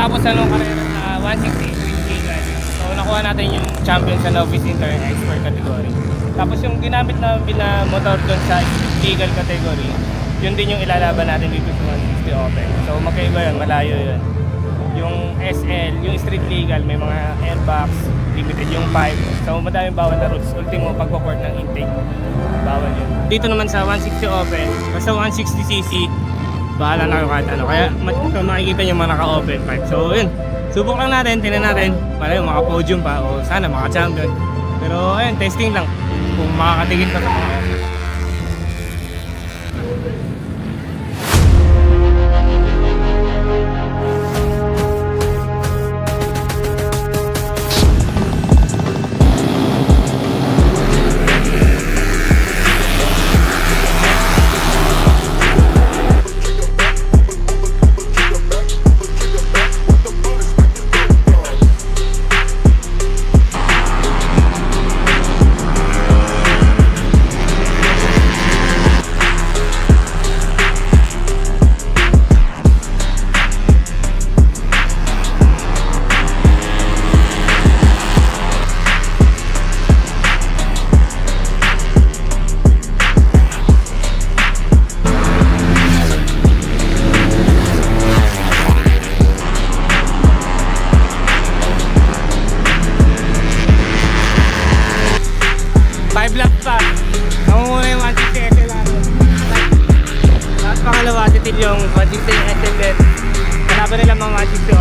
Matapos karera sa 160 street legal. So nakuha natin yung champion sa novice inter expert category. Tapos yung ginamit na motor doon sa street legal category, yun din yung ilalaban natin dito sa 160 open. So magkaiba yun, malayo yun. Yung SL, yung street legal, may mga airbags, limited yung pipe. So madaming bawal na rules. Ultimo, pagpaport ng intake, bawal yun. Dito naman sa 160 open, basta 160cc, bahala na kayo kahit ano. Kaya makikita nyo mga naka-open pipe. So yun, subok lang natin, tingnan natin para yung maka-podium pa o sana maka-champion. Pero ayun, testing lang kung makakatigil ka sa mga open. Tapos pangalawa, titil yung 160 SLS. Kalaban nila mga 160